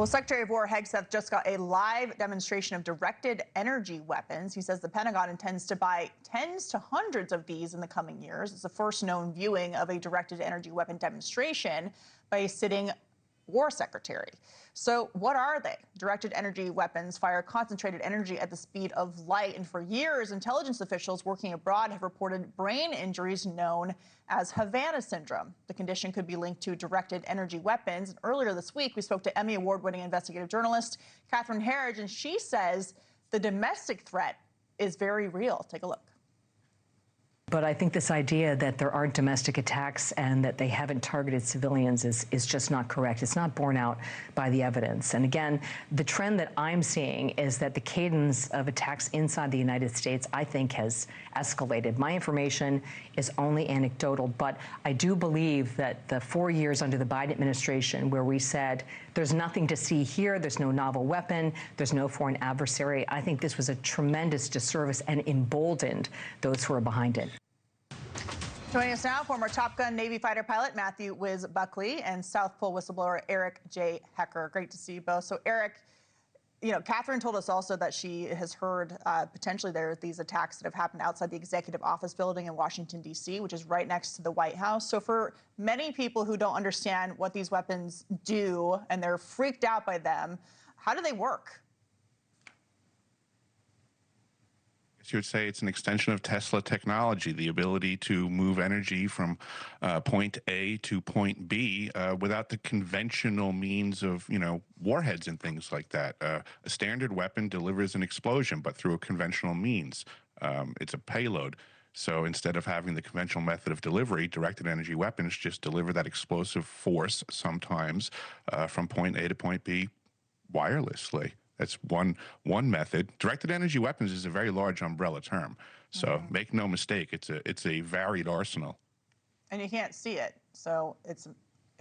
Well, Secretary of War Hegseth just got a live demonstration of directed energy weapons. He says the Pentagon intends to buy tens to hundreds of these in the coming years. It's the first known viewing of a directed energy weapon demonstration by a sitting war secretary. So what are they? Directed energy weapons fire concentrated energy at the speed of light. And for years, intelligence officials working abroad have reported brain injuries known as Havana syndrome. The condition could be linked to directed energy weapons. And earlier this week, we spoke to Emmy Award-winning investigative journalist Catherine Herridge, and she says the domestic threat is very real. Take a look. But I think this idea that there aren't domestic attacks and that they haven't targeted civilians is just not correct. It's not borne out by the evidence. And again, the trend that I'm seeing is that the cadence of attacks inside the United States, I think, has escalated. My information is only anecdotal, but I do believe that the 4 years under the Biden administration where we said there's nothing to see here, there's no novel weapon, there's no foreign adversary, I think this was a tremendous disservice and emboldened those who are behind it. Joining us now, former Top Gun Navy fighter pilot Matthew Wiz Buckley and South Pole whistleblower Eric J. Hecker. Great to see you both. So, Eric, you know, Catherine told us also that she has heard potentially there are these attacks that have happened outside the executive office building in Washington, D.C., which is right next to the White House. So for many people who don't understand what these weapons do and they're freaked out by them, how do they work? You would say it's an extension of Tesla technology, the ability to move energy from point A to point B without the conventional means of, warheads and things like that. A standard weapon delivers an explosion, but through a conventional means. It's a payload. So instead of having the conventional method of delivery, directed energy weapons just deliver that explosive force sometimes from point A to point B wirelessly. That's one method. Directed energy weapons is a very large umbrella term. So make no mistake, it's a varied arsenal. And you can't see it, so it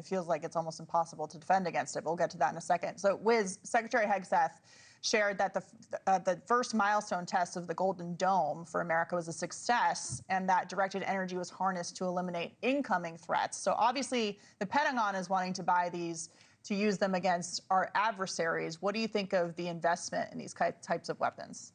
feels like it's almost impossible to defend against it. We'll get to that in a second. So, Wiz, Secretary Hegseth shared that the first milestone test of the Golden Dome for America was a success, and that directed energy was harnessed to eliminate incoming threats. So obviously, the Pentagon is wanting to buy these to use them against our adversaries. What do you think of the investment in these types of weapons?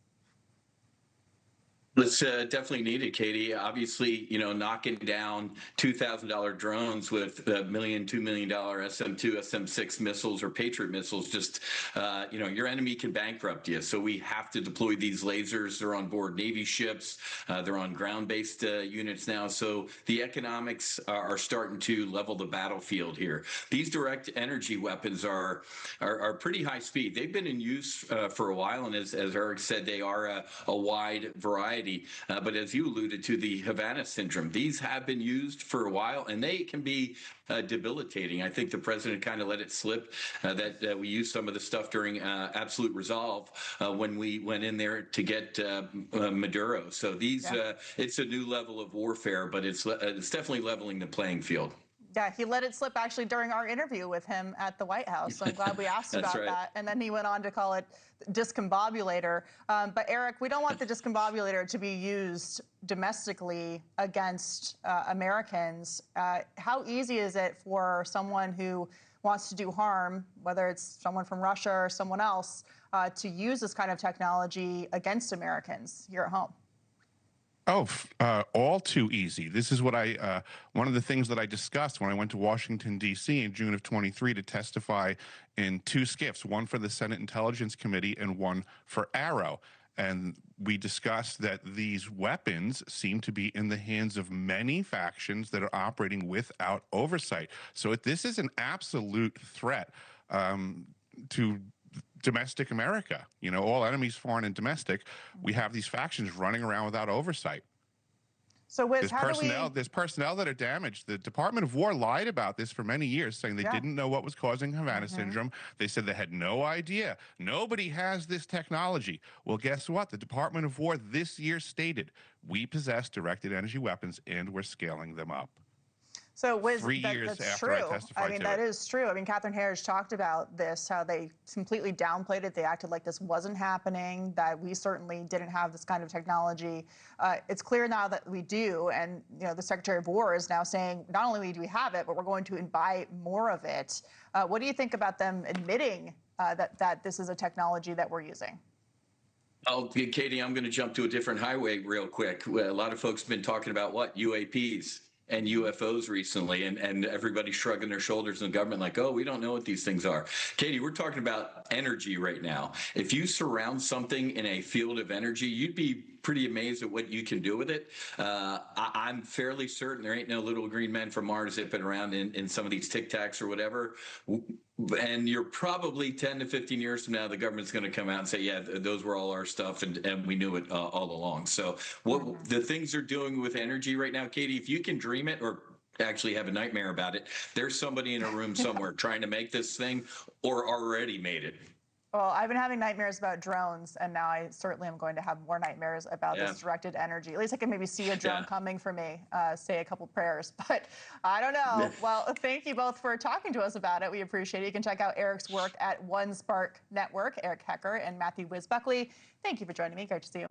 It's definitely needed, Katie. Obviously, knocking down $2,000 drones with $1 million, $2 million SM-2, SM-6 missiles or Patriot missiles, just, your enemy can bankrupt you. So we have to deploy these lasers. They're on board Navy ships. They're on ground-based units now. So the economics are starting to level the battlefield here. These direct energy weapons are pretty high speed. They've been in use for a while, and as Eric said, they are a wide variety. But as you alluded to, the Havana syndrome, these have been used for a while, and they can be debilitating. I think the president kind of let it slip that we used some of the stuff during absolute resolve when we went in there to get Maduro. So these, it's a new level of warfare, but it's definitely leveling the playing field. Yeah, he let it slip actually during our interview with him at the White House. So I'm glad we asked about that. And then he went on to call it discombobulator. But Eric, we don't want the discombobulator to be used domestically against Americans. How easy is it for someone who wants to do harm, whether it's someone from Russia or someone else, to use this kind of technology against Americans here at home? Oh, all too easy. This is what one of the things that I discussed when I went to Washington, D.C. in June of 23 to testify in 2 SCIFs, one for the Senate Intelligence Committee and one for Arrow. And we discussed that these weapons seem to be in the hands of many factions that are operating without oversight. So this is an absolute threat to domestic America. All enemies, foreign and domestic, we have these factions running around without oversight. So Wiz, there's personnel that are damaged. The Department of War lied about this for many years, saying they didn't know what was causing Havana syndrome. They said they had no idea. Nobody has this technology. Well, guess what? The Department of War this year stated, we possess directed energy weapons and we're scaling them up. So Wiz, 3 years that's after true. I testified I mean, to that it. is true. I mean, Catherine Harris talked about this, how they completely downplayed it. They acted like this wasn't happening, that we certainly didn't have this kind of technology. It's clear now that we do, and the Secretary of War is now saying not only do we have it, but we're going to buy more of it. What do you think about them admitting that this is a technology that we're using? Oh, Katie, I'm going to jump to a different highway real quick. A lot of folks have been talking about what? UAPs and UFOs recently, and everybody shrugging their shoulders in the government like, oh, we don't know what these things are. Katie, we're talking about energy right now. If you surround something in a field of energy, you'd be pretty amazed at what you can do with it. I'm fairly certain there ain't no little green men from Mars zipping around in some of these Tic Tacs or whatever. And you're probably 10 to 15 years from now, the government's going to come out and say, yeah, those were all our stuff, and we knew it all along. So what the things they're doing with energy right now, Katie, if you can dream it or actually have a nightmare about it, there's somebody in a room somewhere trying to make this thing or already made it. Well, I've been having nightmares about drones, and now I certainly am going to have more nightmares about this directed energy. At least I can maybe see a drone coming for me, say a couple prayers, but I don't know. Well, thank you both for talking to us about it. We appreciate it. You can check out Eric's work at One Spark Network, Eric Hecker and Matthew Wiz Buckley. Thank you for joining me. Great to see you.